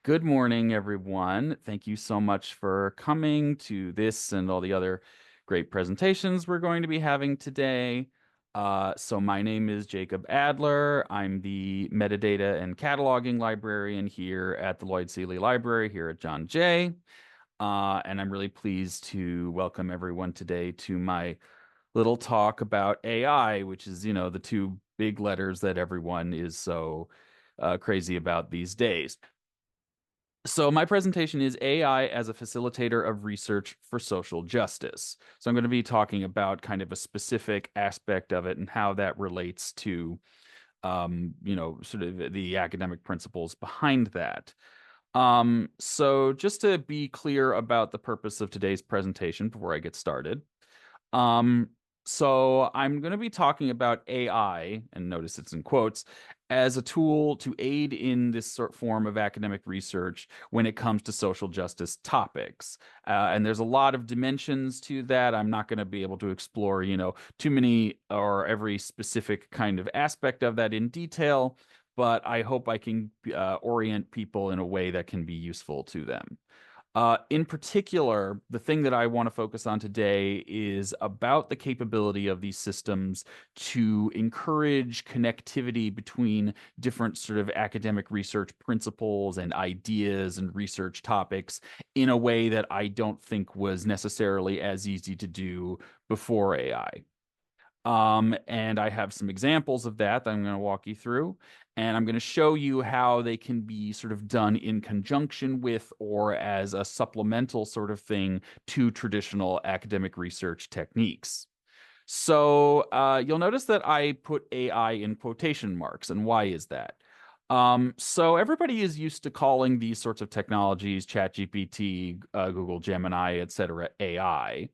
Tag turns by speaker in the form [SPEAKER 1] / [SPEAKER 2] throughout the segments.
[SPEAKER 1] Good morning, everyone. Thank you so much for coming to this and all the other great presentations we're going to be having today. So my name is Jacob Adler. I'm the metadata and cataloging librarian here at the Lloyd Seeley Library here at John Jay. And I'm really pleased to welcome everyone today to my little talk about AI, which is, the two big letters that everyone is so crazy about these days. So my presentation is AI as a facilitator of research for social justice. So I'm going to be talking about kind of a specific aspect of it and how that relates to, sort of the academic principles behind that. So just to be clear about the purpose of today's presentation before I get started, um, so I'm going to be talking about AI, and notice it's in quotes, as a tool to aid in this sort form of academic research when it comes to social justice topics. And there's a lot of dimensions to that. I'm not going to be able to explore, too many or every specific kind of aspect of that in detail, but I hope I can orient people in a way that can be useful to them. In particular, the thing that I want to focus on today is about the capability of these systems to encourage connectivity between different sort of academic research principles and ideas and research topics in a way that I don't think was necessarily as easy to do before AI. And I have some examples of that I'm going to walk you through. And I'm going to show you how they can be sort of done in conjunction with or as a supplemental sort of thing to traditional academic research techniques. So you'll notice that I put AI in quotation marks. And why is that? So everybody is used to calling these sorts of technologies, ChatGPT, Google Gemini, etc., AI.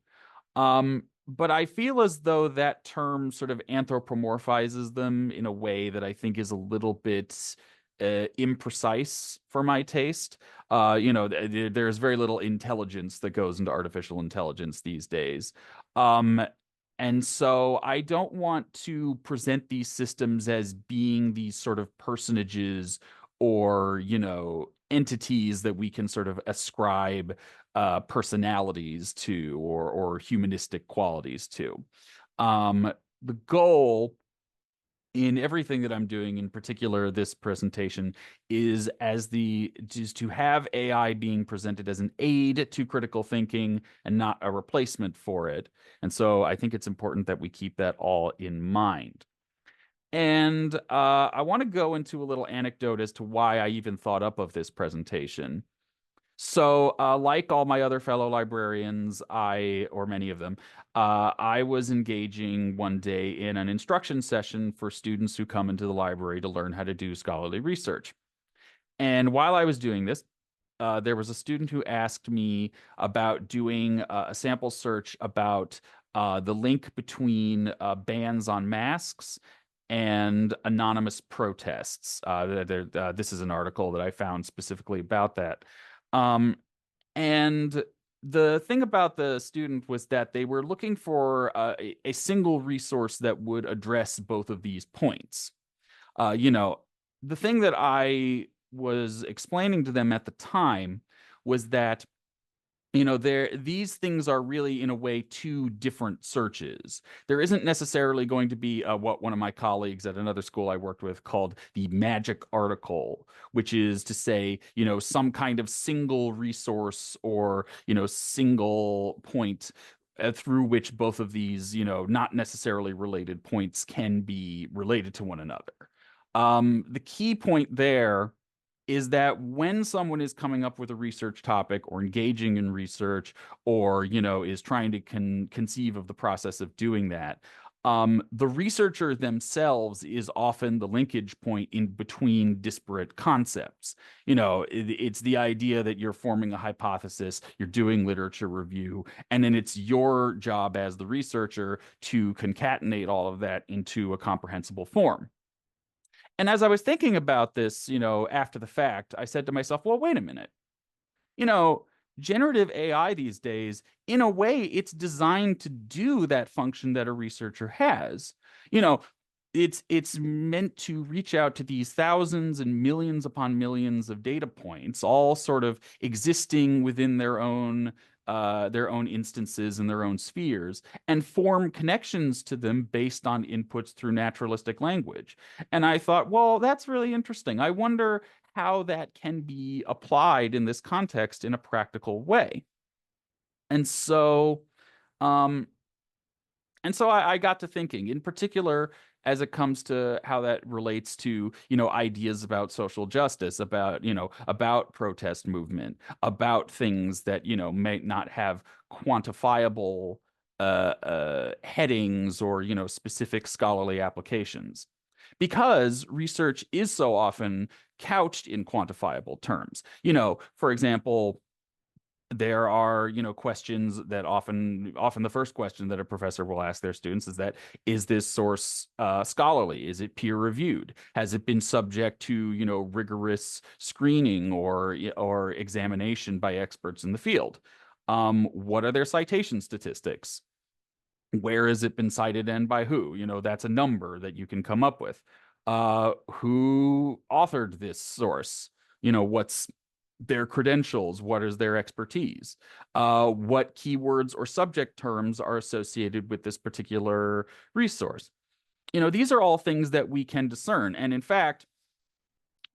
[SPEAKER 1] But I feel as though that term sort of anthropomorphizes them in a way that I think is a little bit imprecise for my taste. There's very little intelligence that goes into artificial intelligence these days. Um, and so I don't want to present these systems as being these sort of personages or, entities that we can sort of ascribe personalities to or humanistic qualities to. The goal in everything that I'm doing, in particular this presentation, is to have AI being presented as an aid to critical thinking and not a replacement for it. And so I think it's important that we keep that all in mind. And I want to go into a little anecdote as to why I even thought up of this presentation. So, like all my other fellow librarians, or many of them, I was engaging one day in an instruction session for students who come into the library to learn how to do scholarly research. And while I was doing this, there was a student who asked me about doing a sample search about the link between bans on masks and anonymous protests. This is an article that I found specifically about that. Um, and the thing about the student was that they were looking for a single resource that would address both of these points. Uh, you know, the thing that I was explaining to them at the time was that these things are really in a way two different searches. There isn't necessarily going to be what one of my colleagues at another school I worked with called the magic article, which is to say, some kind of single resource or single point through which both of these not necessarily related points can be related to one another. The key point there is that when someone is coming up with a research topic or engaging in research or is trying to conceive of the process of doing that, the researcher themselves is often the linkage point in between disparate concepts. It's the idea that you're forming a hypothesis, you're doing literature review, and then it's your job as the researcher to concatenate all of that into a comprehensible form. And as I was thinking about this, after the fact, I said to myself, well, wait a minute. You know, generative AI these days, in a way, it's designed to do that function that a researcher has. You know, it's meant to reach out to these thousands and millions upon millions of data points, all sort of existing within their own instances and their own spheres, and form connections to them based on inputs through naturalistic language. And I thought, well, that's really interesting. I wonder how that can be applied in this context in a practical way. And so, um, I got to thinking, in particular, as it comes to how that relates to, ideas about social justice, about, about protest movement, about things that, may not have quantifiable headings or, specific scholarly applications. Because research is so often couched in quantifiable terms. For example, there are questions that often the first question that a professor will ask their students is that, is this source scholarly, is it peer reviewed, has it been subject to rigorous screening or examination by experts in the field, what are their citation statistics, where has it been cited and by who? That's a number that you can come up with. Who authored this source? What's their credentials? What is their expertise? What keywords or subject terms are associated with this particular resource? These are all things that we can discern. And in fact,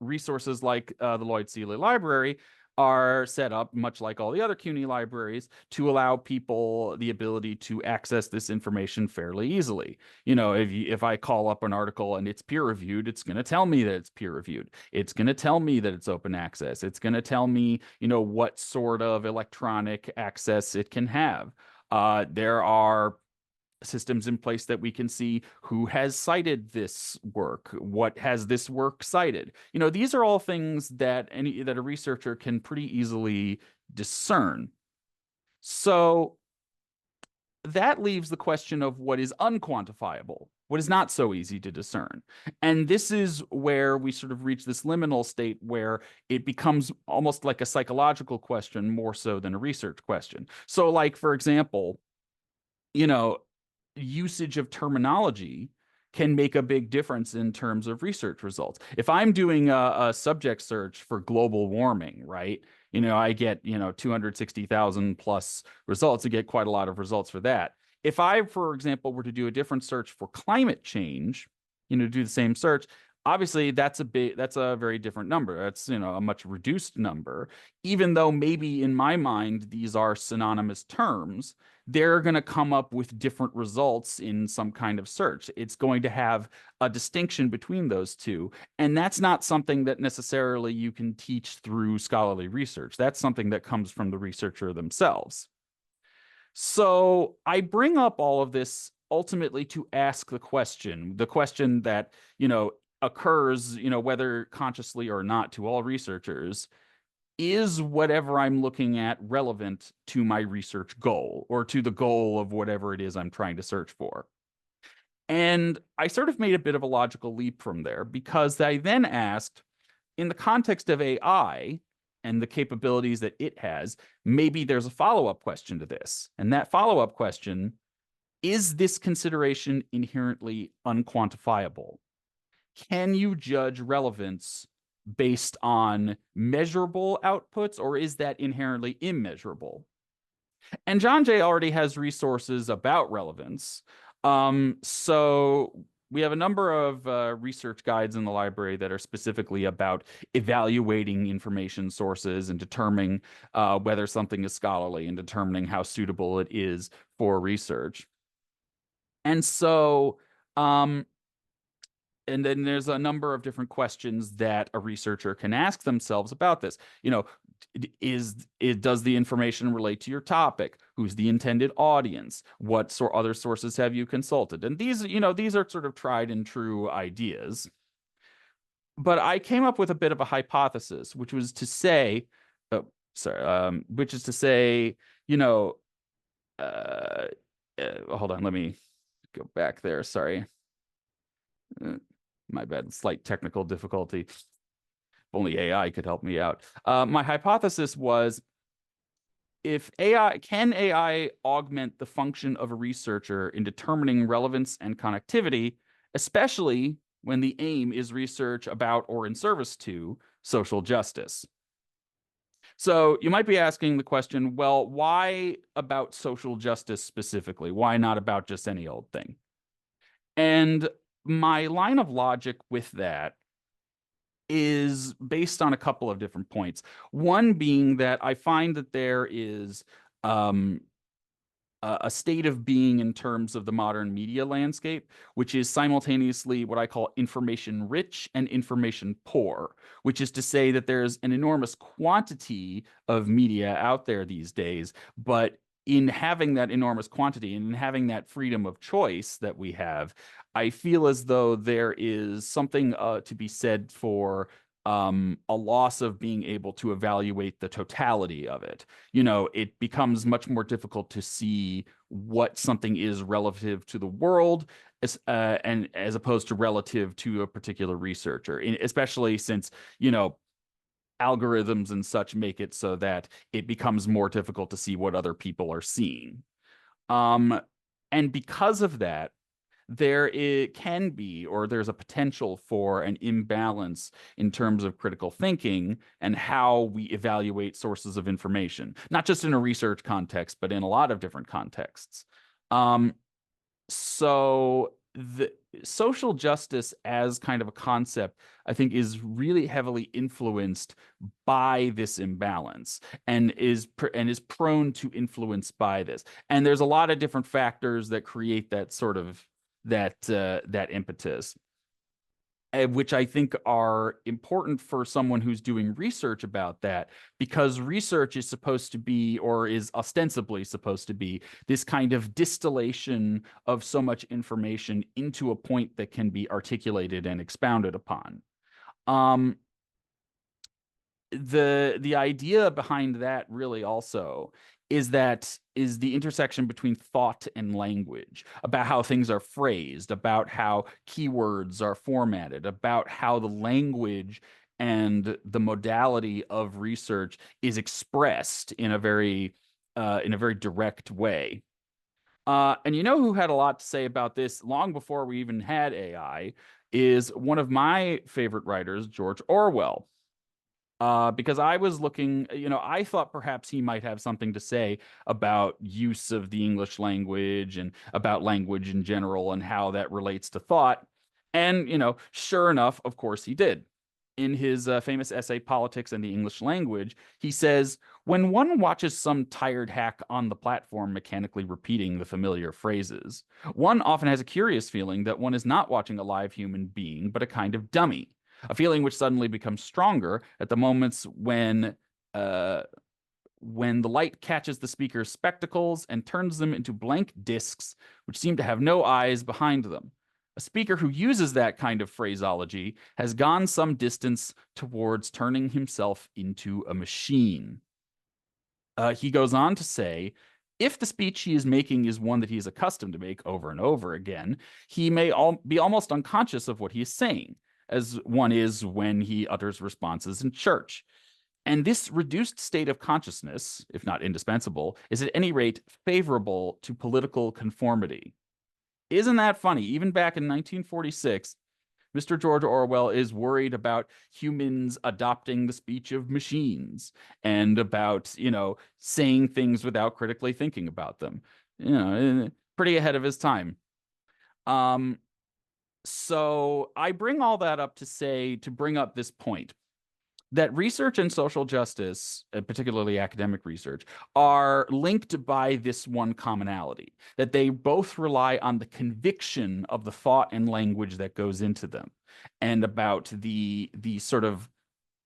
[SPEAKER 1] resources like the Lloyd Seeley Library are set up, much like all the other CUNY libraries, to allow people the ability to access this information fairly easily. If I call up an article and it's peer reviewed, it's going to tell me that it's peer reviewed. It's going to tell me that it's open access. It's going to tell me, what sort of electronic access it can have. There are systems in place that we can see who has cited this work, what has this work cited. These are all things that a researcher can pretty easily discern. So that leaves the question of what is unquantifiable, what is not so easy to discern. And this is where we sort of reach this liminal state where it becomes almost like a psychological question more so than a research question. So, like, for example, you know, usage of terminology can make a big difference in terms of research results. If I'm doing a subject search for global warming, right? I get, 260,000 plus results. I get quite a lot of results for that. If I, for example, were to do a different search for climate change, do the same search, obviously that's a very different number. That's, a much reduced number. Even though maybe in my mind these are synonymous terms, they're going to come up with different results in some kind of search. It's going to have a distinction between those two. And that's not something that necessarily you can teach through scholarly research. That's something that comes from the researcher themselves. So I bring up all of this ultimately to ask the question that, occurs, whether consciously or not to all researchers: is whatever I'm looking at relevant to my research goal or to the goal of whatever it is I'm trying to search for? And I sort of made a bit of a logical leap from there, because I then asked, in the context of AI and the capabilities that it has, maybe there's a follow-up question to this. And that follow-up question: is this consideration inherently unquantifiable? Can you judge relevance based on measurable outputs, or is that inherently immeasurable? And John Jay already has resources about relevance. So we have a number of research guides in the library that are specifically about evaluating information sources and determining whether something is scholarly and determining how suitable it is for research. And so, and then there's a number of different questions that a researcher can ask themselves about this. Does the information relate to your topic? Who's the intended audience? What other sources have you consulted? And these are sort of tried and true ideas. But I came up with a bit of a hypothesis, which was to say, which is to say, hold on, let me go back there. Sorry. My bad, slight technical difficulty. If only AI could help me out. My hypothesis was, can AI augment the function of a researcher in determining relevance and connectivity, especially when the aim is research about or in service to social justice. So you might be asking the question, well, why about social justice specifically? Why not about just any old thing? And my line of logic with that is based on a couple of different points. One being that I find that there is um, a state of being in terms of the modern media landscape, which is simultaneously what I call information rich and information poor, which is to say that there's an enormous quantity of media out there these days, but in having that enormous quantity and in having that freedom of choice that we have, I feel as though there is something to be said for a loss of being able to evaluate the totality of it. It becomes much more difficult to see what something is relative to the world and as opposed to relative to a particular researcher, especially since, algorithms and such make it so that it becomes more difficult to see what other people are seeing. Um, and because of that, there it can be, or there's a potential for an imbalance in terms of critical thinking and how we evaluate sources of information, not just in a research context, but in a lot of different contexts. Um, so the social justice as kind of a concept, I think, is really heavily influenced by this imbalance and is prone to influence by this. And there's a lot of different factors that create that sort of that impetus, which I think are important for someone who's doing research about that, because research is supposed to be, or is ostensibly supposed to be, this kind of distillation of so much information into a point that can be articulated and expounded upon. Um, the idea behind that really also is the intersection between thought and language, about how things are phrased, about how keywords are formatted, about how the language and the modality of research is expressed in a very direct way. And you know who had a lot to say about this long before we even had AI is one of my favorite writers, George Orwell. Because I was looking, I thought perhaps he might have something to say about use of the English language and about language in general and how that relates to thought. And, sure enough, of course he did. In his famous essay, Politics and the English Language, he says, when one watches some tired hack on the platform mechanically repeating the familiar phrases, one often has a curious feeling that one is not watching a live human being, but a kind of dummy, a feeling which suddenly becomes stronger at the moments uh, when the light catches the speaker's spectacles and turns them into blank discs which seem to have no eyes behind them. A speaker who uses that kind of phraseology has gone some distance towards turning himself into a machine. He goes on to say, if the speech he is making is one that he is accustomed to make over and over again, he may be almost unconscious of what he is saying, as one is when he utters responses in church. And this reduced state of consciousness, if not indispensable, is at any rate favorable to political conformity. Isn't that funny? Even back in 1946, Mr. George Orwell is worried about humans adopting the speech of machines and about, saying things without critically thinking about them. Pretty ahead of his time. Um, so I bring all that up to bring up this point that research and social justice, particularly academic research, are linked by this one commonality, that they both rely on the conviction of the thought and language that goes into them, and about the sort of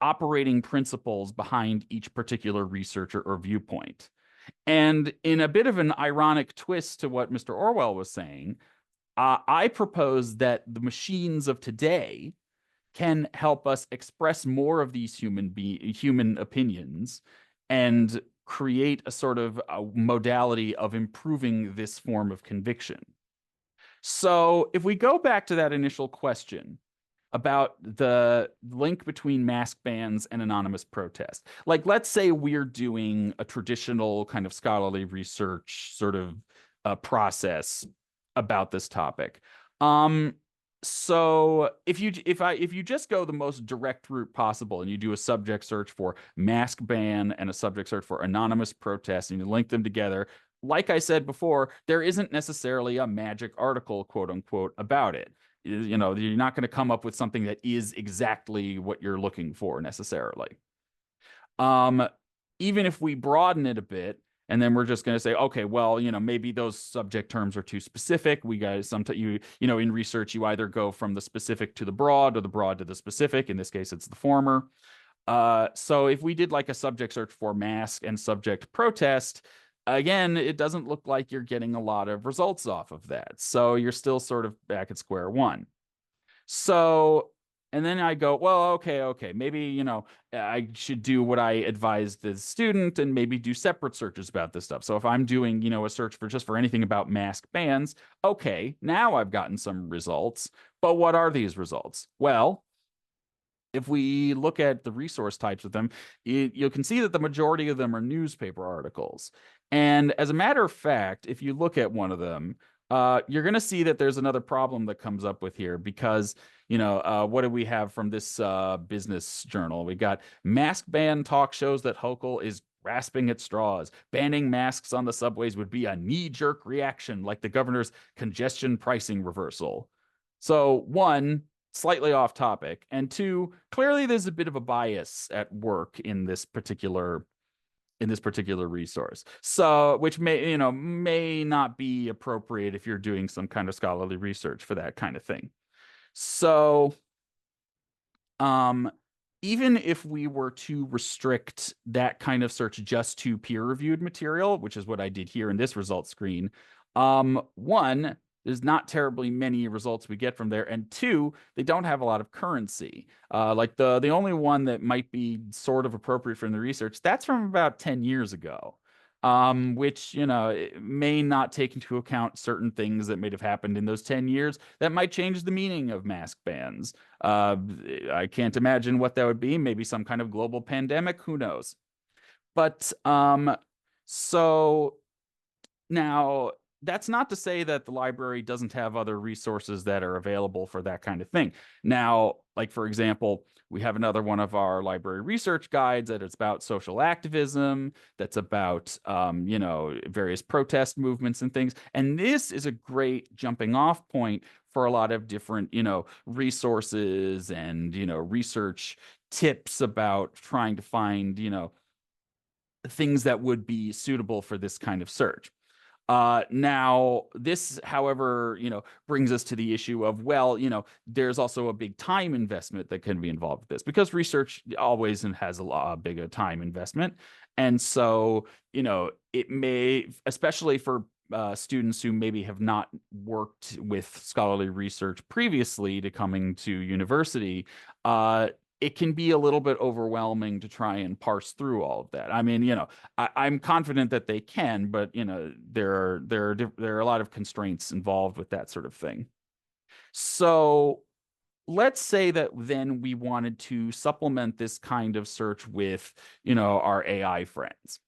[SPEAKER 1] operating principles behind each particular researcher or viewpoint. And in a bit of an ironic twist to what Mr. Orwell was saying, I propose that the machines of today can help us express more of these human opinions and create a sort of a modality of improving this form of conviction. So if we go back to that initial question about the link between mask bans and anonymous protest, like let's say we're doing a traditional kind of scholarly research sort of process about this topic. Um, So if you just go the most direct route possible and you do a subject search for mask ban and a subject search for anonymous protest and you link them together, like I said before, there isn't necessarily a magic article, quote unquote, about it. You know, you're not going to come up with something that is exactly what you're looking for necessarily. Um, Even if we broaden it a bit, and then we're just going to say, okay, well, you know, maybe those subject terms are too specific. We got sometimes you know, in research, you either go from the specific to the broad or the broad to the specific. In this case, it's the former. So if we did like a subject search for mask and subject protest, again, it doesn't look like you're getting a lot of results off of that. So you're still sort of back at square one. So, and then I go, well, okay, maybe, you know, I should do what I advised the student and maybe do separate searches about this stuff. So if I'm doing, you know, a search for just for anything about mask bans, okay, now I've gotten some results. But what are these results? Well, if we look at the resource types of them, you can see that the majority of them are newspaper articles. And as a matter of fact, if you look at one of them, you're going to see that there's another problem that comes up with here because, you know, what do we have from this business journal? We got mask ban talk shows that Hochul is grasping at straws. Banning masks on the subways would be a knee-jerk reaction, like the governor's congestion pricing reversal. So, one, slightly off topic, and two, clearly there's a bit of a bias at work in this particular resource. So, which may, you know, may not be appropriate if you're doing some kind of scholarly research for that kind of thing. So, um, even if we were to restrict that kind of search just to peer-reviewed material, which is what I did here in this result screen, one, there's not terribly many results we get from there, and two, they don't have a lot of currency. Like the only one that might be sort of appropriate from the research, that's from about 10 years ago. Which, you know, it may not take into account certain things that may have happened in those 10 years that might change the meaning of mask bans. Uh, I can't imagine what that would be. Maybe some kind of global pandemic. Who knows? But so now, that's not to say that the library doesn't have other resources that are available for that kind of thing. Now, like for example, we have another one of our library research guides that is about social activism, that's about you know, various protest movements and things. And this is a great jumping off point for a lot of different, you know, resources and, you know, research tips about trying to find, you know, things that would be suitable for this kind of search. Now, this, however, you know, brings us to the issue of, well, you know, there's also a big time investment that can be involved with this because research always has a bigger time investment. And so, you know, it may, especially for students who maybe have not worked with scholarly research previously to coming to university, it can be a little bit overwhelming to try and parse through all of that. I mean, you know, I'm confident that they can, but you know, there are a lot of constraints involved with that sort of thing. So let's say that then we wanted to supplement this kind of search with, you know, our AI friends.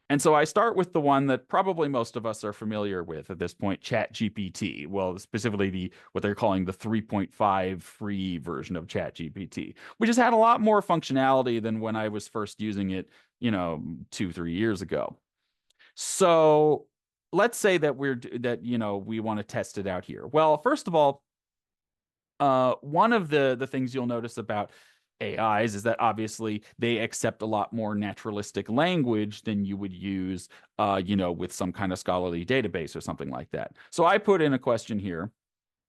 [SPEAKER 1] And so I start with the one that probably most of us are familiar with at this point, ChatGPT. Well, specifically the what they're calling the 3.5 free version of ChatGPT, which has had a lot more functionality than when I was first using it, you know, 2, 3 years ago. So let's say that you know, we want to test it out here. Well, first of all, one of the things you'll notice about AIs is that obviously they accept a lot more naturalistic language than you would use, you know, with some kind of scholarly database or something like that. So I put in a question here.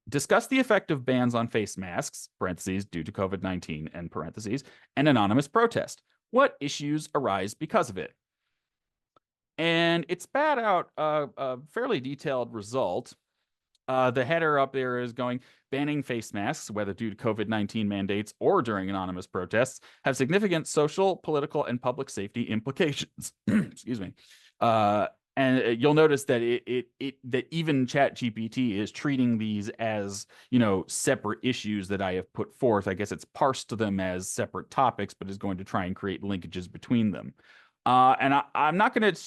[SPEAKER 1] Discuss the effect of bans on face masks, parentheses, due to COVID-19, end parentheses, and anonymous protest. What issues arise because of it? And it spat out a fairly detailed result. The header up there is going banning face masks, whether due to COVID-19 mandates or during anonymous protests, have significant social, political, and public safety implications. Excuse me. Uh, and you'll notice that that even ChatGPT is treating these as, you know, separate issues that I have put forth. I guess it's parsed them as separate topics, but is going to try and create linkages between them. I'm not going to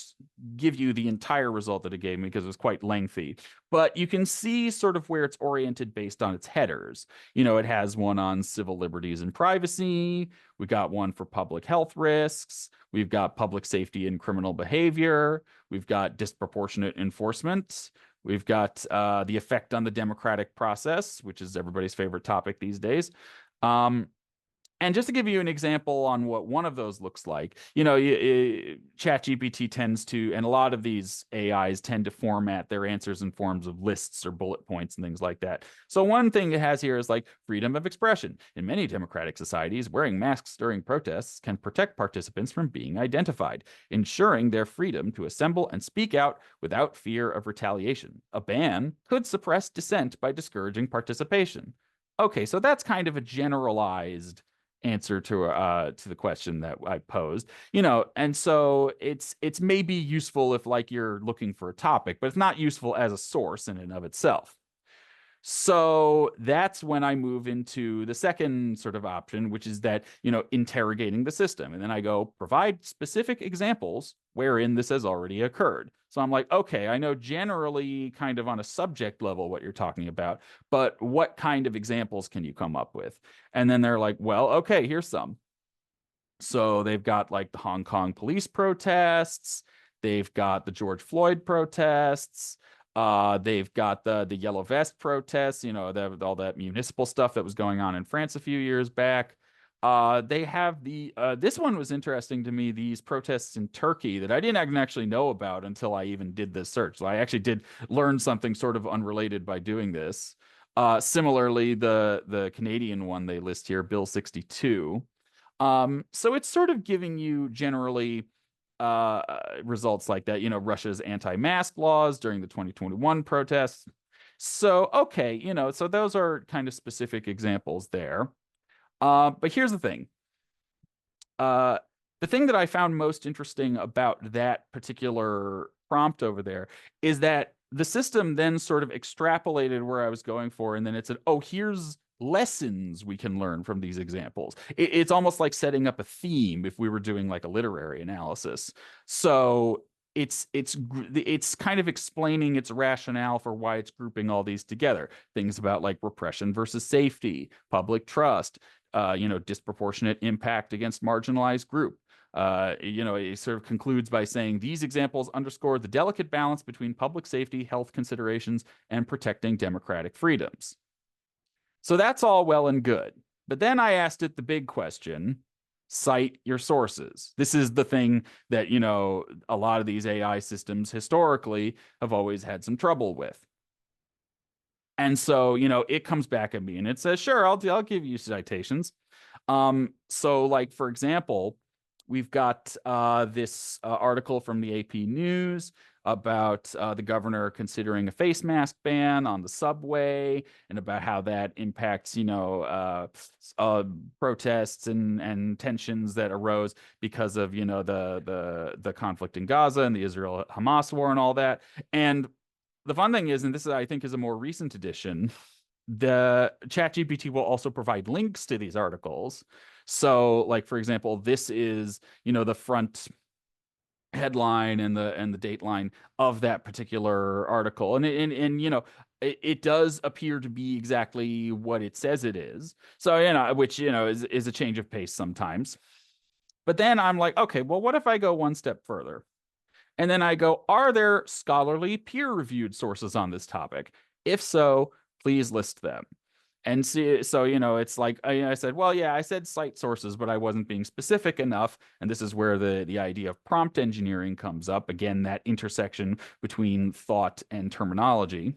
[SPEAKER 1] give you the entire result that it gave me because it was quite lengthy, but you can see sort of where it's oriented based on its headers. It has one on civil liberties and privacy. We got one for public health risks. We've got public safety and criminal behavior. We've got disproportionate enforcement. We've got the effect on the democratic process, which is everybody's favorite topic these days. Um, and just to give you an example on what one of those looks like, ChatGPT tends to, and a lot of these AIs tend to format their answers in forms of lists or bullet points and things like that. So one thing it has here is like freedom of expression. In many democratic societies, wearing masks during protests can protect participants from being identified, ensuring their freedom to assemble and speak out without fear of retaliation. A ban could suppress dissent by discouraging participation. Okay, so that's kind of a generalized answer to the question that I posed. And so it's maybe useful if like you're looking for a topic, but it's not useful as a source in and of itself. So that's when I move into the second sort of option, which is that, interrogating the system. And then I go provide specific examples wherein this has already occurred. So I'm like, okay, I know generally kind of on a subject level what you're talking about, but what kind of examples can you come up with? And then they're like, well, okay, here's some. So they've got like the Hong Kong police protests, they've got the George Floyd protests, they've got the yellow vest protests, all that municipal stuff that was going on in France a few years back. They have this one was interesting to me, these protests in Turkey that I didn't actually know about until I even did this search. So I actually did learn something sort of unrelated by doing this. Similarly, the Canadian one they list here, Bill 62. So it's sort of giving you generally results like that, Russia's anti-mask laws during the 2021 protests. So, okay, so those are kind of specific examples there. But here's the thing. Uh, the thing that I found most interesting about that particular prompt over there is that the system then sort of extrapolated where I was going for, and then it said, oh, here's lessons we can learn from these examples. It's almost like setting up a theme if we were doing like a literary analysis. So it's kind of explaining its rationale for why it's grouping all these together. Things about like repression versus safety, public trust, disproportionate impact against marginalized group. It sort of concludes by saying these examples underscore the delicate balance between public safety, health considerations, and protecting democratic freedoms. So that's all well and good. But then I asked it the big question, cite your sources. This is the thing that, a lot of these AI systems historically have always had some trouble with. And so, it comes back at me and it says, sure, I'll give you citations. So like, for example, we've got this article from the AP News about the governor considering a face mask ban on the subway and about how that impacts, protests and tensions that arose because of, the conflict in Gaza and the Israel-Hamas war and all that. And the fun thing is, and this is, I think, is a more recent addition, the ChatGPT will also provide links to these articles. So, like for example, this is the front headline and the dateline of that particular article, and it does appear to be exactly what it says it is. So which is a change of pace sometimes. But then I'm like, okay, well, what if I go one step further? And then I go, are there scholarly peer-reviewed sources on this topic? If so, please list them. And see, so, it's like I said, well, yeah, I said cite sources, but I wasn't being specific enough. And this is where the idea of prompt engineering comes up. Again, that intersection between thought and terminology.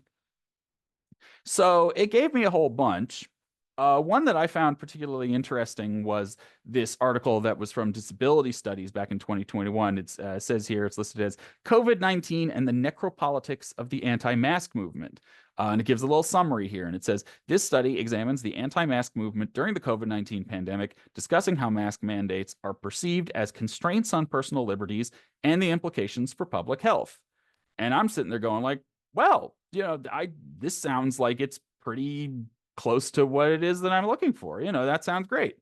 [SPEAKER 1] So it gave me a whole bunch. One that I found particularly interesting was this article that was from Disability Studies back in 2021. It says here, it's listed as COVID-19 and the Necropolitics of the Anti-Mask Movement. And it gives a little summary here. And it says, this study examines the anti-mask movement during the COVID-19 pandemic, discussing how mask mandates are perceived as constraints on personal liberties and the implications for public health. And I'm sitting there going like, well, this sounds like it's pretty close to what it is that I'm looking for. That sounds great.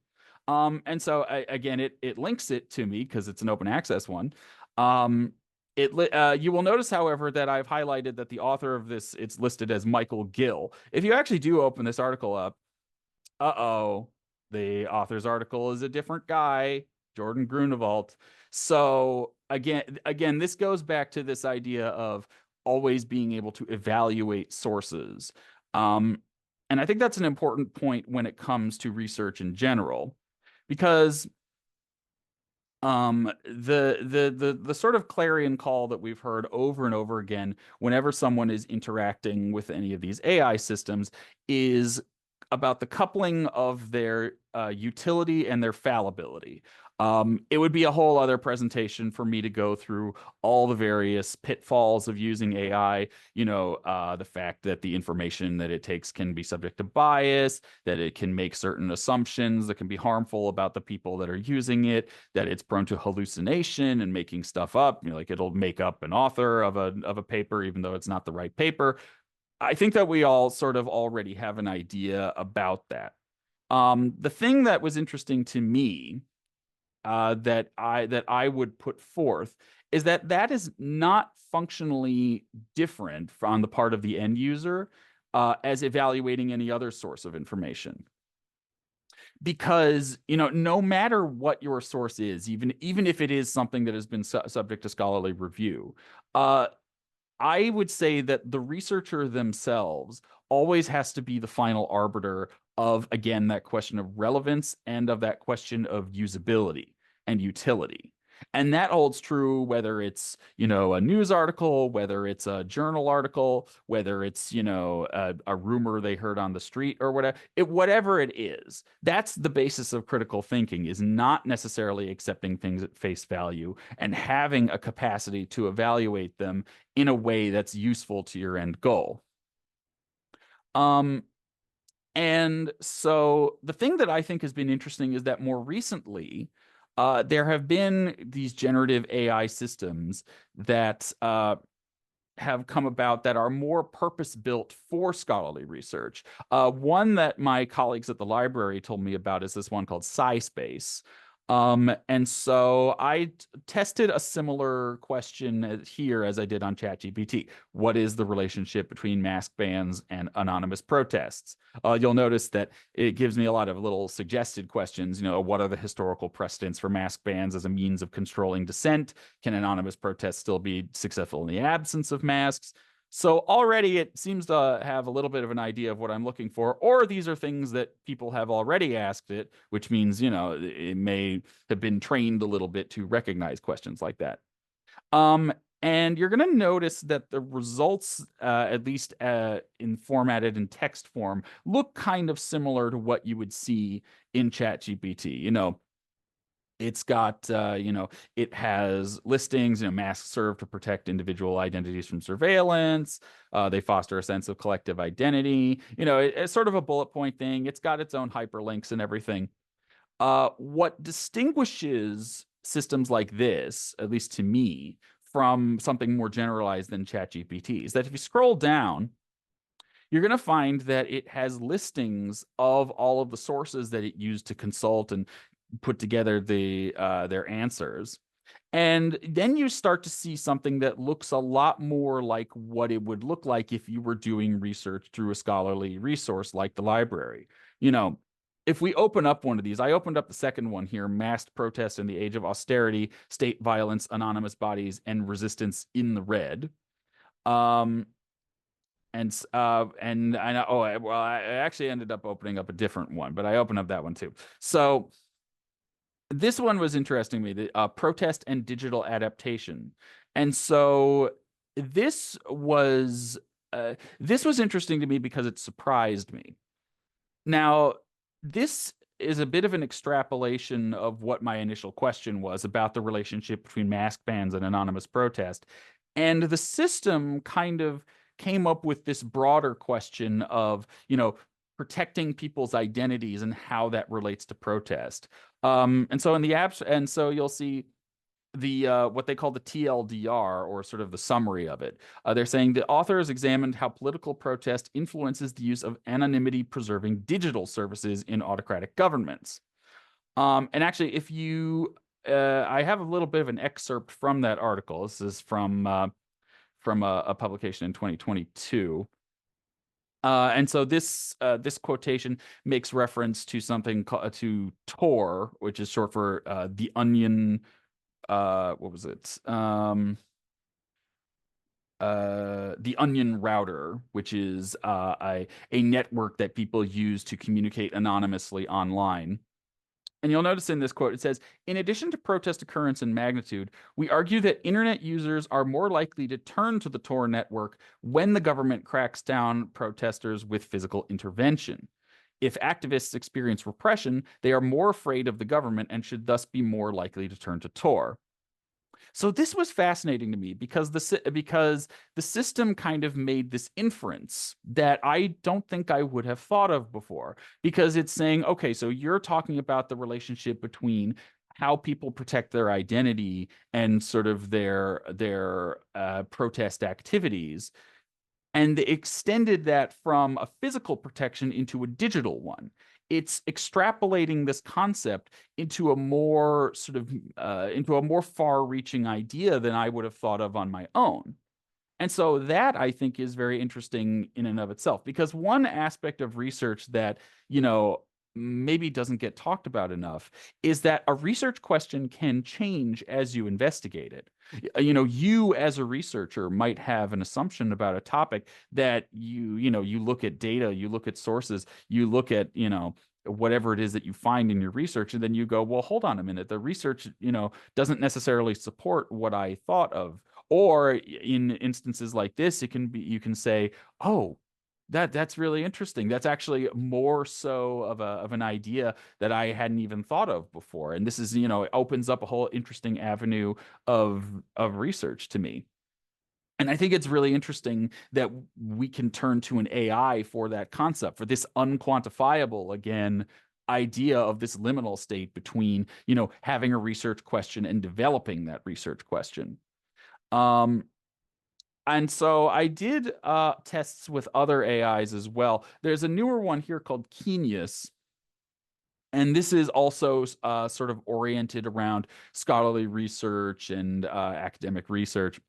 [SPEAKER 1] And so again, it links it to me because it's an open access one. Um, you will notice, however, that I've highlighted that the author of this, it's listed as Michael Gill. If you actually do open this article up, uh-oh, the author's article is a different guy, Jordan Grunewald. So again, this goes back to this idea of always being able to evaluate sources. Um, and I think that's an important point when it comes to research in general, because the sort of clarion call that we've heard over and over again whenever someone is interacting with any of these AI systems is about the coupling of their utility and their fallibility. It would be a whole other presentation for me to go through all the various pitfalls of using AI. The fact that the information that it takes can be subject to bias, that it can make certain assumptions that can be harmful about the people that are using it, that it's prone to hallucination and making stuff up. Like it'll make up an author of a paper even though it's not the right paper. I think that we all sort of already have an idea about that. The thing that was interesting to me, that I would put forth, is that that is not functionally different on the part of the end user as evaluating any other source of information. Because no matter what your source is, even if it is something that has been subject to scholarly review, uh, I would say that the researcher themselves always has to be the final arbiter of, again, that question of relevance and of that question of usability and utility. And that holds true whether it's, a news article, whether it's a journal article, whether it's, a rumor they heard on the street or whatever it is. That's the basis of critical thinking, is not necessarily accepting things at face value and having a capacity to evaluate them in a way that's useful to your end goal. Um, and so the thing that I think has been interesting is that more recently, there have been these generative AI systems that have come about that are more purpose built for scholarly research. One that my colleagues at the library told me about is this one called SciSpace. And so I tested a similar question here as I did on ChatGPT. What is the relationship between mask bans and anonymous protests? You'll notice that it gives me a lot of little suggested questions. What are the historical precedents for mask bans as a means of controlling dissent? Can anonymous protests still be successful in the absence of masks? So already it seems to have a little bit of an idea of what I'm looking for, or these are things that people have already asked it, which means, it may have been trained a little bit to recognize questions like that. And you're going to notice that the results, at least in formatted in text form, look kind of similar to what you would see in ChatGPT. It's got, it has listings, masks serve to protect individual identities from surveillance. They foster a sense of collective identity. It's sort of a bullet point thing. It's got its own hyperlinks and everything. What distinguishes systems like this, at least to me, from something more generalized than ChatGPT is that if you scroll down, you're going to find that it has listings of all of the sources that it used to consult and put together their answers. And then you start to see something that looks a lot more like what it would look like if you were doing research through a scholarly resource like the library. If we open up one of these, I opened up the second one here: masked protests in the age of austerity, state violence, anonymous bodies, and resistance in the red. Um, and I know, well, I actually ended up opening up a different one, but I opened up that one too. So this one was interesting to me, the protest and digital adaptation. And so this was this was interesting to me because it surprised me. Now, this is a bit of an extrapolation of what my initial question was about the relationship between mask bans and anonymous protest. And the system kind of came up with this broader question of, protecting people's identities and how that relates to protest. And so in the apps, and so you'll see the what they call the TLDR, or sort of the summary of it. They're saying the author has examined how political protest influences the use of anonymity preserving digital services in autocratic governments. And actually, if you, I have a little bit of an excerpt from that article. This is from a publication in 2022. And so this quotation makes reference to something called to Tor, which is short for the Onion. What was it? The Onion router, which is a network that people use to communicate anonymously online. And you'll notice in this quote, it says, in addition to protest occurrence and magnitude, we argue that internet users are more likely to turn to the Tor network when the government cracks down protesters with physical intervention. If activists experience repression, they are more afraid of the government and should thus be more likely to turn to Tor. So this was fascinating to me because the system kind of made this inference that I don't think I would have thought of before. Because it's saying, okay, so you're talking about the relationship between how people protect their identity and sort of their protest activities, and they extended that from a physical protection into a digital one. It's extrapolating this concept into a more sort of into a more far-reaching idea than I would have thought of on my own. And so that I think is very interesting in and of itself, because one aspect of research that, maybe doesn't get talked about enough is that a research question can change as you investigate it. You as a researcher might have an assumption about a topic that you look at data, you look at sources, you look at, whatever it is that you find in your research, and then you go, well, hold on a minute. The research, doesn't necessarily support what I thought of. Or in instances like this, it can be you can say, "Oh, that's really interesting. That's actually more so of an idea that I hadn't even thought of before." And this is, it opens up a whole interesting avenue of research to me. And I think it's really interesting that we can turn to an AI for that concept, for this unquantifiable, again, idea of this liminal state between, having a research question and developing that research question. Um, and so I did tests with other AIs as well. There's a newer one here called Genius, and this is also sort of oriented around scholarly research and academic research.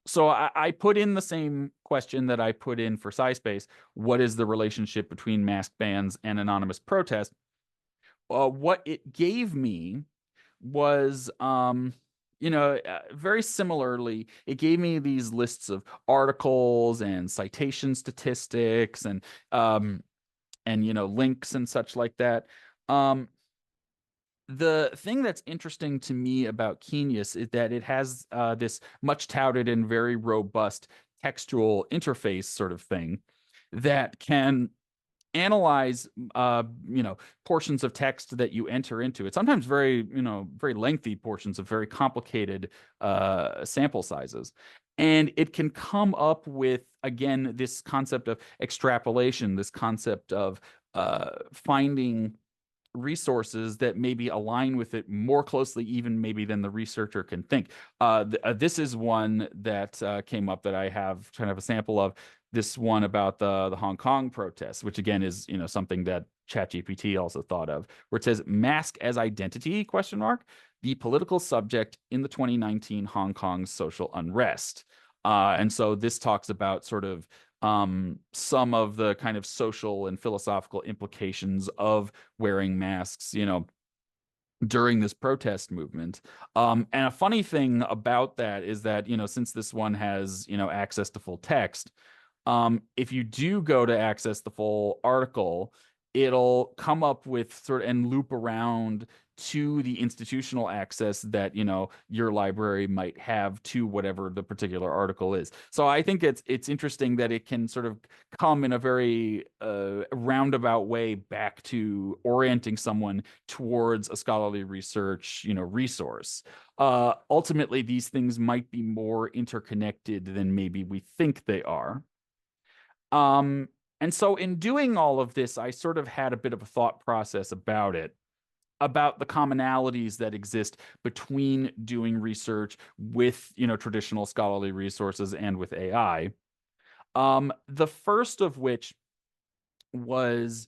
[SPEAKER 1] So I put in the same question that I put in for SciSpace. What is the relationship between mask bans and anonymous protest? What it gave me was very similarly, it gave me these lists of articles and citation statistics and links and such like that. The thing that's interesting to me about Genius is that it has this much touted and very robust textual interface sort of thing that can analyze portions of text that you enter into it, sometimes very lengthy portions of very complicated sample sizes, and it can come up with, again, this concept of extrapolation, this concept of finding resources that maybe align with it more closely, even maybe than the researcher can think. This is one that came up that I have kind of a sample of. This one about the Hong Kong protests, which again is something that ChatGPT also thought of, where it says mask as identity question mark the political subject in the 2019 Hong Kong social unrest. And so this talks about sort of some of the kind of social and philosophical implications of wearing masks, during this protest movement. And a funny thing about that is that, since this one has, access to full text, if you do go to access the full article, it'll come up with sort of and loop around to the institutional access that your library might have to whatever the particular article is. So I think it's interesting that it can sort of come in a very roundabout way back to orienting someone towards a scholarly research resource. Ultimately, these things might be more interconnected than maybe we think they are. Um, and so in doing all of this, I sort of had a bit of a thought process about it, about the commonalities that exist between doing research with, traditional scholarly resources and with AI. The first of which was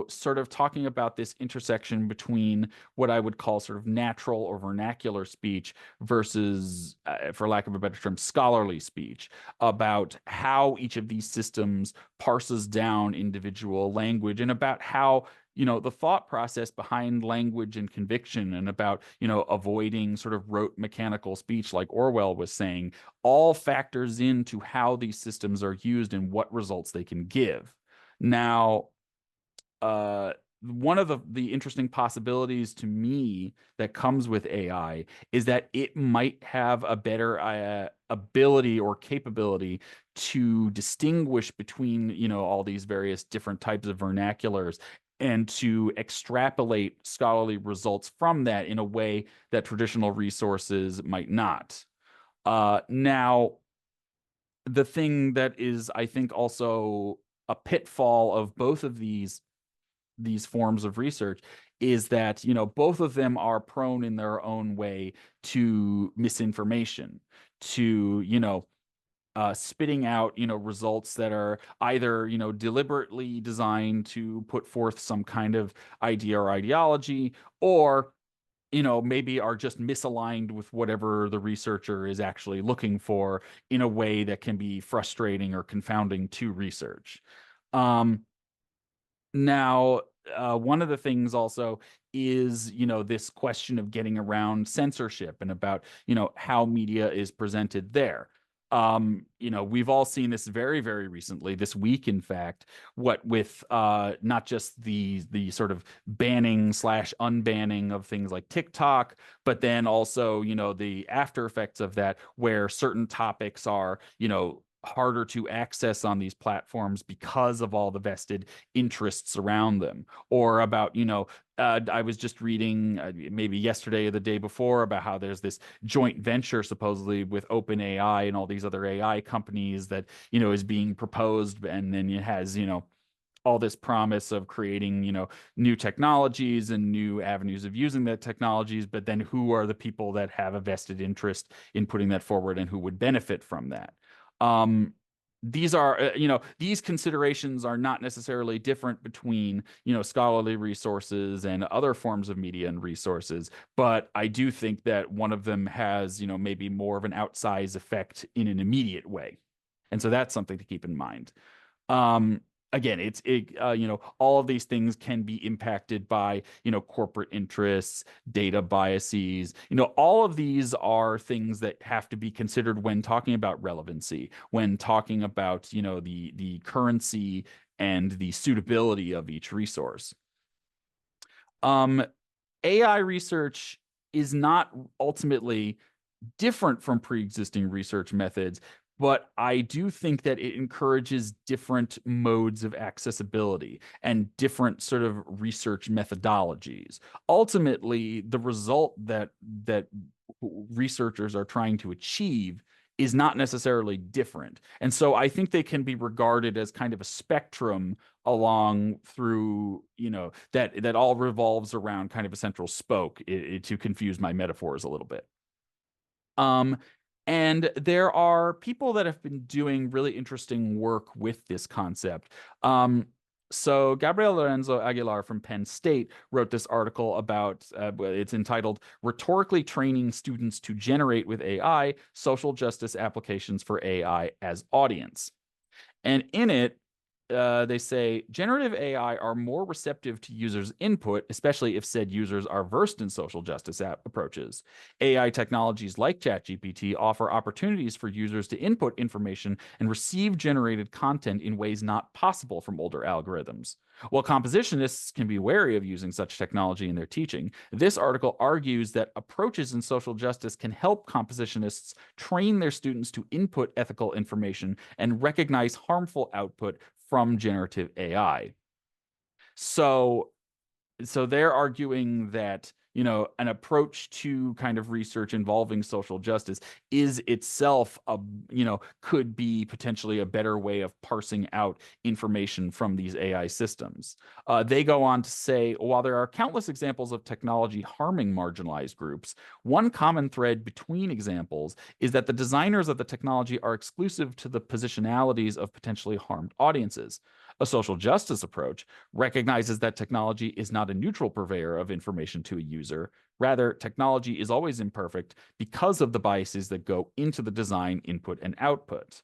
[SPEAKER 1] sort of talking about this intersection between what I would call sort of natural or vernacular speech versus, for lack of a better term, scholarly speech, about how each of these systems parses down individual language, and about how the thought process behind language and conviction, and about avoiding sort of rote mechanical speech like Orwell was saying, all factors into how these systems are used and what results they can give. Now, uh, one of the interesting possibilities to me that comes with AI is that it might have a better ability or capability to distinguish between all these various different types of vernaculars, and to extrapolate scholarly results from that in a way that traditional resources might not. Now, the thing that is, I think, also a pitfall of both of these forms of research is that both of them are prone in their own way to misinformation, to spitting out results that are either deliberately designed to put forth some kind of idea or ideology, or maybe are just misaligned with whatever the researcher is actually looking for, in a way that can be frustrating or confounding to research. um Now, one of the things also is, this question of getting around censorship, and about, how media is presented there. We've all seen this very, very recently, this week, in fact, what with not just the sort of banning slash unbanning of things like TikTok, but then also, the after effects of that, where certain topics are, harder to access on these platforms because of all the vested interests around them. Or about, I was just reading, maybe yesterday or the day before, about how there's this joint venture supposedly with OpenAI and all these other AI companies that, is being proposed, and then it has, all this promise of creating, new technologies and new avenues of using that technologies. But then who are the people that have a vested interest in putting that forward, and who would benefit from that? um these are, these considerations are not necessarily different between, scholarly resources and other forms of media and resources, but I do think that one of them has, maybe more of an outsized effect in an immediate way. And so that's something to keep in mind. um Again, all of these things can be impacted by, corporate interests, data biases. All of these are things that have to be considered when talking about relevancy, when talking about, the currency and the suitability of each resource. um AI research is not ultimately different from pre-existing research methods, but I do think that it encourages different modes of accessibility and different sort of research methodologies. Ultimately, the result that researchers are trying to achieve is not necessarily different. And so I think they can be regarded as kind of a spectrum along through, that all revolves around kind of a central spoke, to confuse my metaphors a little bit. Um, and there are people that have been doing really interesting work with this concept. So Gabriel Lorenzo Aguilar from Penn State wrote this article about, it's entitled "Rhetorically Training Students to Generate with AI: Social Justice Applications for AI as Audience." And in it, they say generative AI are more receptive to users' input, especially if said users are versed in social justice approaches. AI technologies like ChatGPT offer opportunities for users to input information and receive generated content in ways not possible from older algorithms. While compositionists can be wary of using such technology in their teaching, this article argues that approaches in social justice can help compositionists train their students to input ethical information and recognize harmful output from generative AI. So they're arguing that, an approach to kind of research involving social justice is itself could be potentially a better way of parsing out information from these AI systems. They go on to say, while there are countless examples of technology harming marginalized groups, one common thread between examples is that the designers of the technology are exclusive to the positionalities of potentially harmed audiences. A social justice approach recognizes that technology is not a neutral purveyor of information to a user. Rather, technology is always imperfect because of the biases that go into the design, input, and output.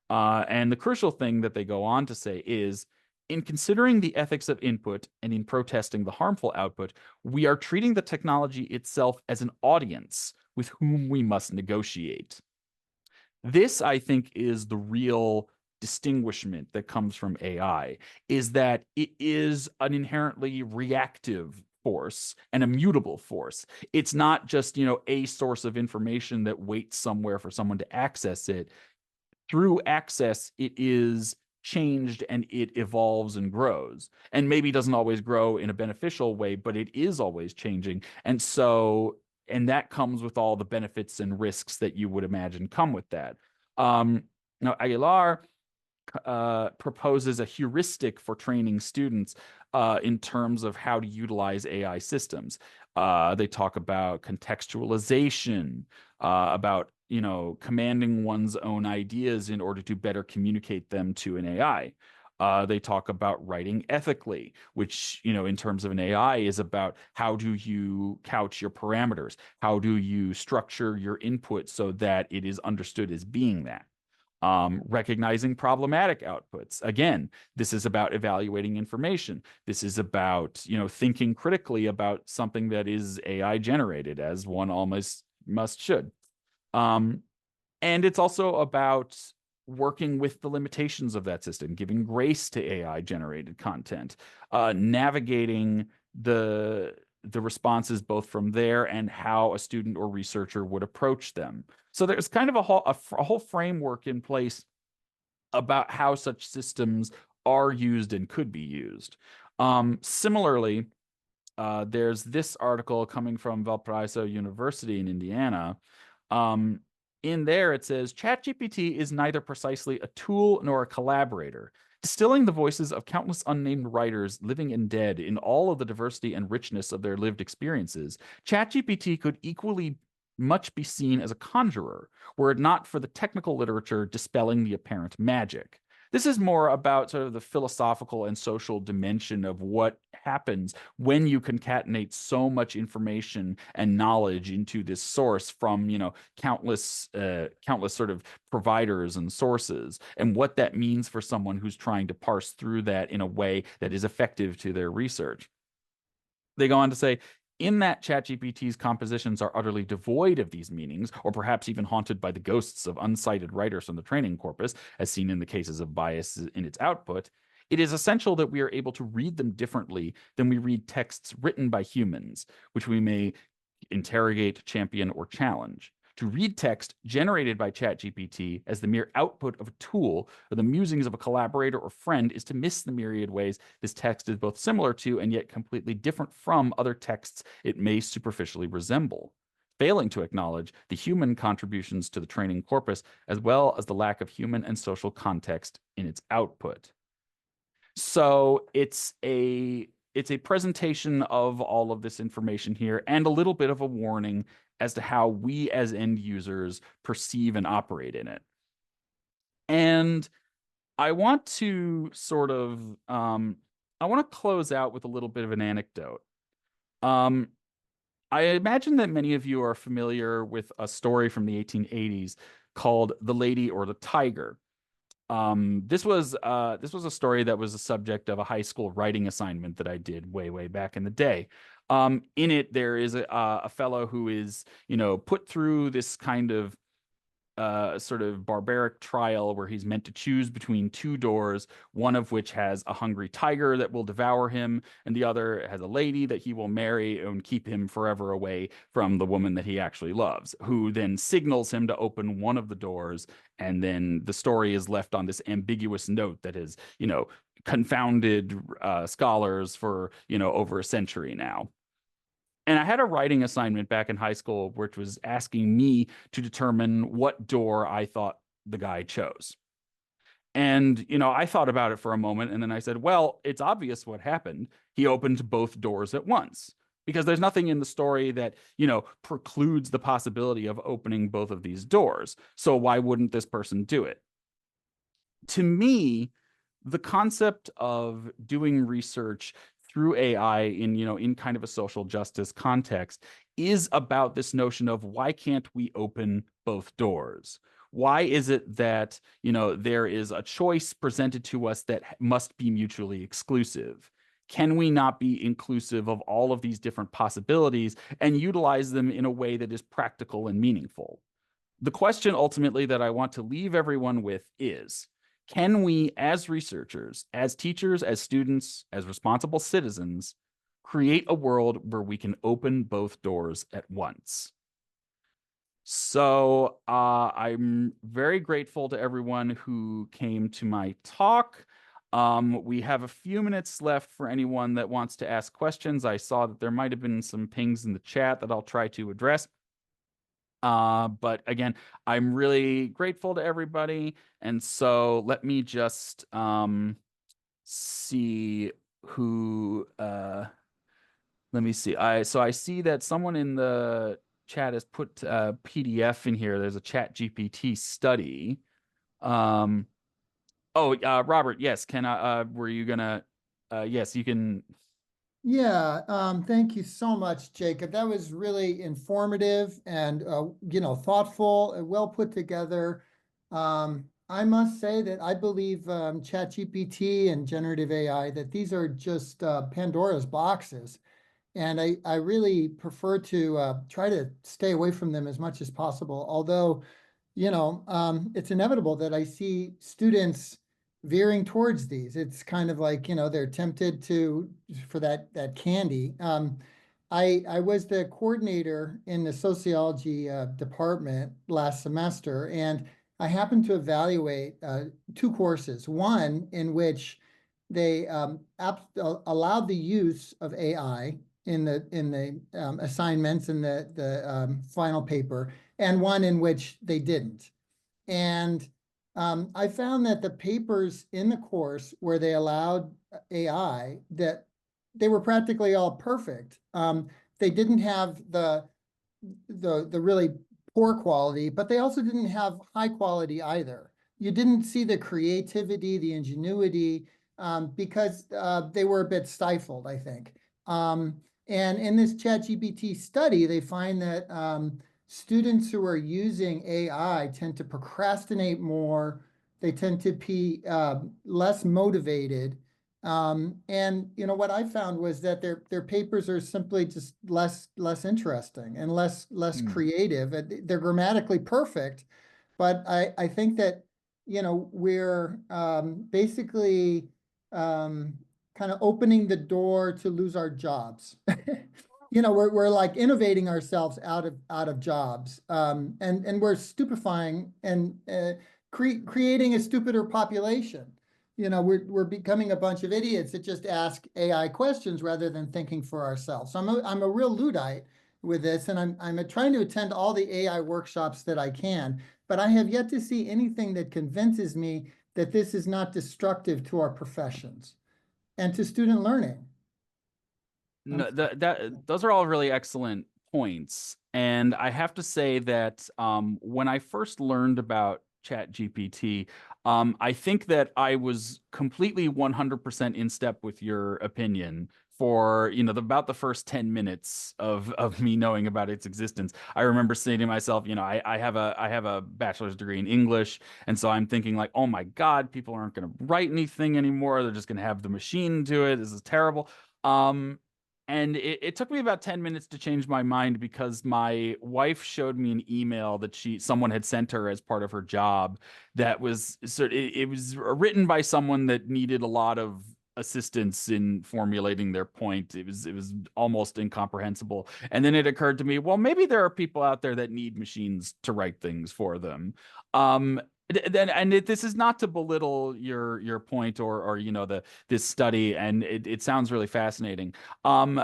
[SPEAKER 1] And the crucial thing that they go on to say is, in considering the ethics of input and in protesting the harmful output, we are treating the technology itself as an audience with whom we must negotiate. This, I think, is the real distinguishment that comes from AI, is that it is an inherently reactive force and a mutable force. It's not just, a source of information that waits somewhere for someone to access it. Through access, it is changed and it evolves and grows. And maybe doesn't always grow in a beneficial way, but it is always changing. And that comes with all the benefits and risks that you would imagine come with that. Now, Aguilar proposes a heuristic for training students in terms of how to utilize AI systems. They talk about contextualization, about commanding one's own ideas in order to better communicate them to an AI. They talk about writing ethically, which, in terms of an AI, is about how do you couch your parameters? How do you structure your input so that it is understood as being that? Recognizing problematic outputs. Again, this is about evaluating information. This is about, thinking critically about something that is AI generated, as one almost must should. And it's also about working with the limitations of that system, giving grace to AI generated content, navigating the responses both from there and how a student or researcher would approach them. So there's kind of a whole framework in place about how such systems are used and could be used. Similarly, there's this article coming from Valparaiso University in Indiana. In there, it says ChatGPT is neither precisely a tool nor a collaborator. Distilling the voices of countless unnamed writers, living and dead, in all of the diversity and richness of their lived experiences, ChatGPT could equally much be seen as a conjurer, were it not for the technical literature dispelling the apparent magic. This is more about sort of the philosophical and social dimension of what happens when you concatenate so much information and knowledge into this source from, countless sort of providers and sources, and what that means for someone who's trying to parse through that in a way that is effective to their research. They go on to say, in that ChatGPT's compositions are utterly devoid of these meanings, or perhaps even haunted by the ghosts of uncited writers from the training corpus, as seen in the cases of bias in its output, it is essential that we are able to read them differently than we read texts written by humans, which we may interrogate, champion, or challenge. To read text generated by ChatGPT as the mere output of a tool or the musings of a collaborator or friend is to miss the myriad ways this text is both similar to and yet completely different from other texts it may superficially resemble, failing to acknowledge the human contributions to the training corpus as well as the lack of human and social context in its output. So it's a presentation of all of this information here and a little bit of a warning as to how we as end users perceive and operate in it. And I want to I want to close out with a little bit of an anecdote. I imagine that many of you are familiar with a story from the 1880s called The Lady or the Tiger. This was a story that was the subject of a high school writing assignment that I did way back in the day. In it, there is a fellow who is, put through this kind of sort of barbaric trial where he's meant to choose between two doors, one of which has a hungry tiger that will devour him, and the other has a lady that he will marry and keep him forever away from the woman that he actually loves, who then signals him to open one of the doors. And then the story is left on this ambiguous note that has, confounded scholars for, over a century now. And I had a writing assignment back in high school, which was asking me to determine what door I thought the guy chose. And, I thought about it for a moment and then I said, well, it's obvious what happened. He opened both doors at once because there's nothing in the story that, precludes the possibility of opening both of these doors. So why wouldn't this person do it? To me, the concept of doing research through AI in, in kind of a social justice context is about this notion of why can't we open both doors? Why is it that, there is a choice presented to us that must be mutually exclusive? Can we not be inclusive of all of these different possibilities and utilize them in a way that is practical and meaningful? The question ultimately that I want to leave everyone with is, can we, as researchers, as teachers, as students, as responsible citizens, create a world where we can open both doors at once? So I'm very grateful to everyone who came to my talk. We have a few minutes left for anyone that wants to ask questions. I saw that there might have been some pings in the chat that I'll try to address. But again, I'm really grateful to everybody. And so let me just see who let me see. I see that someone in the chat has put PDF in here. There's a Chat GPT study. Robert, yes, can I were you gonna yes, you can.
[SPEAKER 2] Yeah, thank you so much, Jacob. That was really informative and thoughtful and well put together. I must say that I believe ChatGPT and generative AI that these are just Pandora's boxes, and I really prefer to try to stay away from them as much as possible. Although it's inevitable that I see students veering towards these. It's kind of like, they're tempted for that candy. I was the coordinator in the sociology department last semester, and I happened to evaluate two courses. One in which they allowed the use of AI in the assignments in the final paper, and one in which they didn't. And I found that the papers in the course where they allowed AI, that they were practically all perfect. They didn't have the really poor quality, but they also didn't have high quality either. You didn't see the creativity, the ingenuity, because they were a bit stifled, I think. And in this ChatGPT study, they find that students who are using AI tend to procrastinate more. They tend to be less motivated. And what I found was that their papers are simply just less interesting and less
[SPEAKER 1] Hmm.
[SPEAKER 2] creative. They're grammatically perfect, but I think that we're basically kind of opening the door to lose our jobs. We're like innovating ourselves out of jobs, and we're stupefying and creating a stupider population. We're becoming a bunch of idiots that just ask AI questions rather than thinking for ourselves. So I'm a real Luddite with this, and I'm trying to attend all the AI workshops that I can, but I have yet to see anything that convinces me that this is not destructive to our professions and to student learning. I'm
[SPEAKER 1] No, those are all really excellent points. And I have to say that when I first learned about ChatGPT, I think that I was completely 100% in step with your opinion for, about the first 10 minutes of me knowing about its existence. I remember saying to myself, I have a bachelor's degree in English, and so I'm thinking like, oh my God, people aren't going to write anything anymore. They're just going to have the machine do it. This is terrible. Um, and it took me about 10 minutes to change my mind because my wife showed me an email that someone had sent her as part of her job that was it was written by someone that needed a lot of assistance in formulating their point. It was almost incomprehensible. And then it occurred to me, well, maybe there are people out there that need machines to write things for them. Um, this is not to belittle your point or this study, and it sounds really fascinating. Um,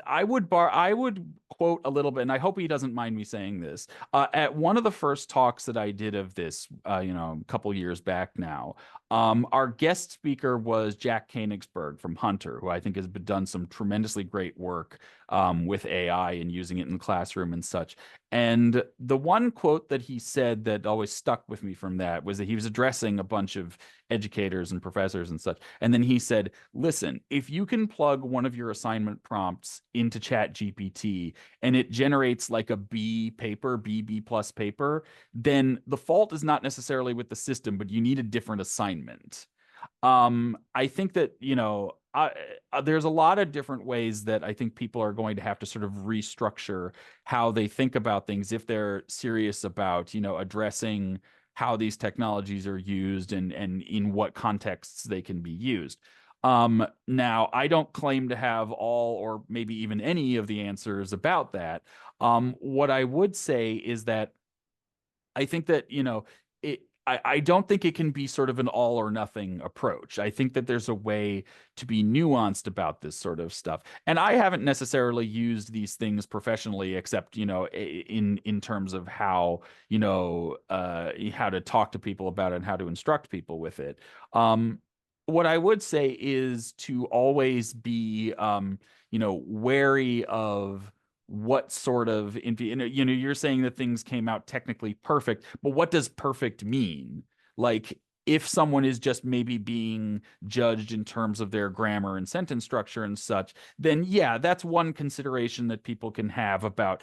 [SPEAKER 1] I would quote a little bit, and I hope he doesn't mind me saying this. At one of the first talks that I did of this, a couple years back now, Our guest speaker was Jack Koenigsberg from Hunter, who I think has done some tremendously great work with AI and using it in the classroom and such. And the one quote that he said that always stuck with me from that was that he was addressing a bunch of educators and professors and such. And then he said, listen, if you can plug one of your assignment prompts into Chat GPT and it generates like a B paper, B plus paper, then the fault is not necessarily with the system, but you need a different assignment. I think that, there's a lot of different ways that I think people are going to have to sort of restructure how they think about things if they're serious about, addressing how these technologies are used and in what contexts they can be used. Now, I don't claim to have all or maybe even any of the answers about that. What I would say is that I think that, I don't think it can be sort of an all or nothing approach. I think that there's a way to be nuanced about this sort of stuff. And I haven't necessarily used these things professionally, except, in terms of how, how to talk to people about it and how to instruct people with it. What I would say is to always be, wary of what sort of you're saying that things came out technically perfect, but what does perfect mean? Like, if someone is just maybe being judged in terms of their grammar and sentence structure and such, then yeah, that's one consideration that people can have about,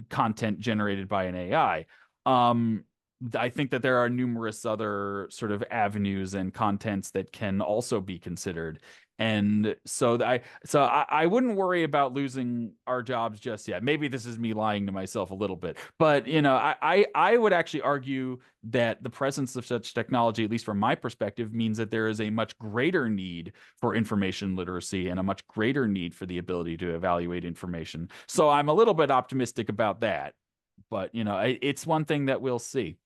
[SPEAKER 1] content generated by an AI. I think that there are numerous other sort of avenues and contents that can also be considered. And so I wouldn't worry about losing our jobs just yet. Maybe this is me lying to myself a little bit, but I would actually argue that the presence of such technology, at least from my perspective, means that there is a much greater need for information literacy and a much greater need for the ability to evaluate information. So I'm a little bit optimistic about that, but it's one thing that we'll see.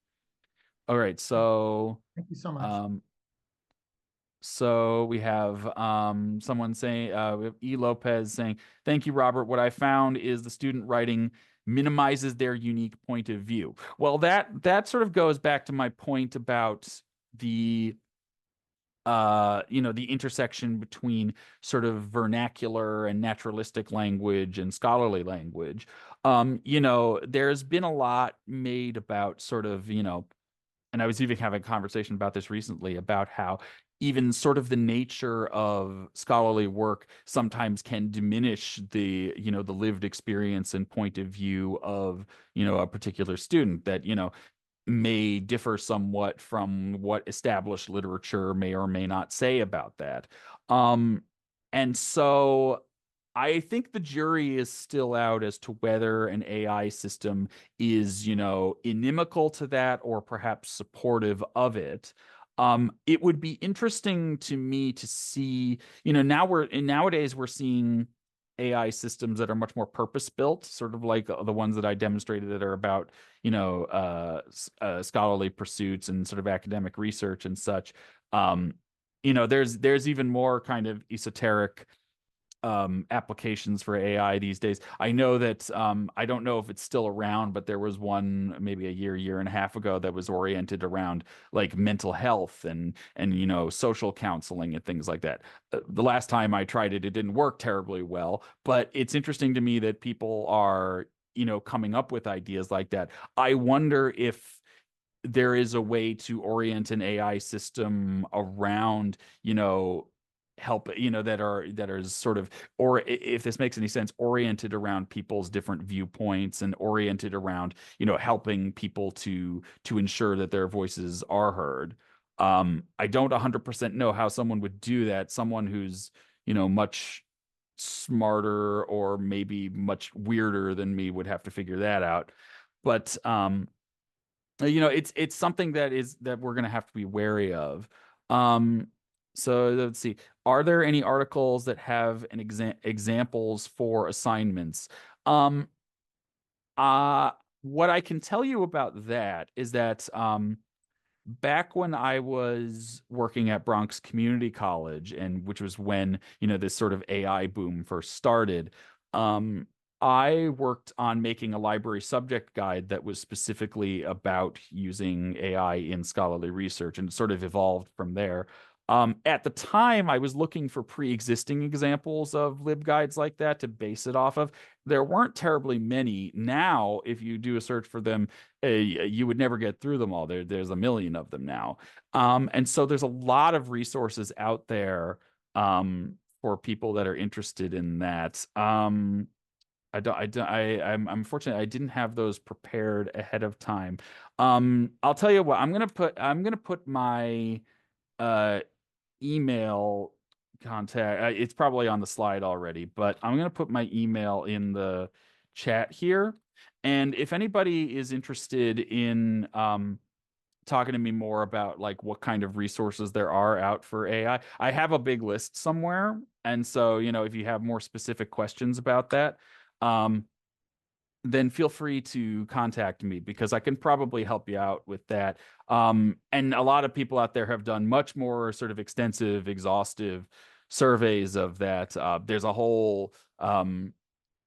[SPEAKER 1] All right,
[SPEAKER 2] Thank you so much.
[SPEAKER 1] um, so we have someone saying, we have E. Lopez saying, "Thank you, Robert. What I found is the student writing minimizes their unique point of view." Well, that sort of goes back to my point about the the intersection between sort of vernacular and naturalistic language and scholarly language. There's been a lot made about sort of, and I was even having a conversation about this recently about how even sort of the nature of scholarly work sometimes can diminish the lived experience and point of view of, a particular student that, may differ somewhat from what established literature may or may not say about that. Um, and so I think the jury is still out as to whether an AI system is, inimical to that or perhaps supportive of it. It would be interesting to me to see, nowadays we're seeing AI systems that are much more purpose built, sort of like the ones that I demonstrated that are about, scholarly pursuits and sort of academic research and such. There's even more kind of esoteric applications for AI these days. I know that I don't know if it's still around, but there was one maybe a year and a half ago that was oriented around like mental health and social counseling and things like that. The last time I tried it, it didn't work terribly well, but it's interesting to me that people are coming up with ideas like that. I wonder if there is a way to orient an AI system around, help, that are sort of, or if this makes any sense, oriented around people's different viewpoints and oriented around, helping people to ensure that their voices are heard. I don't 100% know how someone would do that. Someone who's, much smarter or maybe much weirder than me would have to figure that out. But it's something that we're going to have to be wary of. Um, so let's see. Are there any articles that have an examples for assignments? Um, uh, what I can tell you about that is that back when I was working at Bronx Community College, and which was when, this sort of AI boom first started, um, I worked on making a library subject guide that was specifically about using AI in scholarly research, and it sort of evolved from there. At the time, I was looking for pre-existing examples of libguides like that to base it off of. There weren't terribly many. Now, if you do a search for them, you would never get through them all. There's a million of them now. And so there's a lot of resources out there for people that are interested in that. I'm fortunate I didn't have those prepared ahead of time. I'll tell you what, I'm gonna put my uh email contact. It's probably on the slide already, but I'm gonna put my email in the chat here. And if anybody is interested in talking to me more about like what kind of resources there are out for AI, I have a big list somewhere. And so, if you have more specific questions about that, um, then feel free to contact me because I can probably help you out with that. And a lot of people out there have done much more sort of extensive, exhaustive surveys of that. There's a whole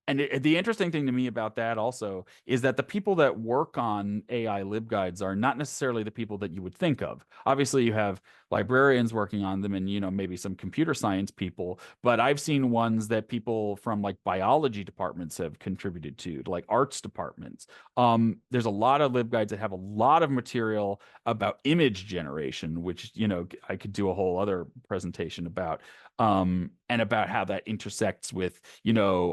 [SPEAKER 1] and the interesting thing to me about that also is that the people that work on AI libguides are not necessarily the people that you would think of. Obviously, you have librarians working on them and, maybe some computer science people, but I've seen ones that people from like biology departments have contributed to, like arts departments. There's a lot of libguides that have a lot of material about image generation, which, I could do a whole other presentation about, and about how that intersects with,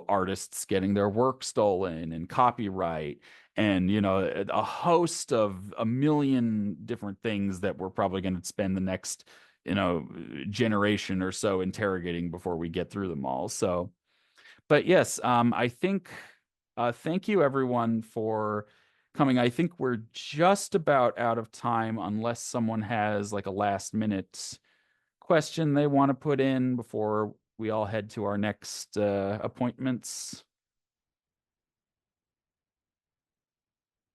[SPEAKER 1] artists getting their work stolen and copyright and, a host of a million different things that we're probably going to spend the next, generation or so interrogating before we get through them all. So, but yes, I think, thank you everyone for coming. I think we're just about out of time unless someone has like a last minute question they want to put in before we all head to our next appointments.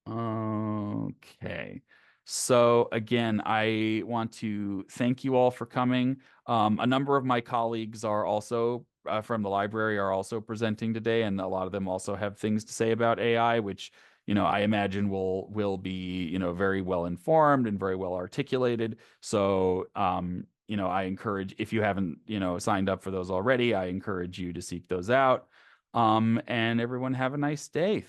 [SPEAKER 1] Okay. So again, I want to thank you all for coming. A number of my colleagues are also from the library are also presenting today, and a lot of them also have things to say about AI, which I imagine will be very well informed and very well articulated. So I encourage if you haven't signed up for those already, I encourage you to seek those out. And everyone have a nice day.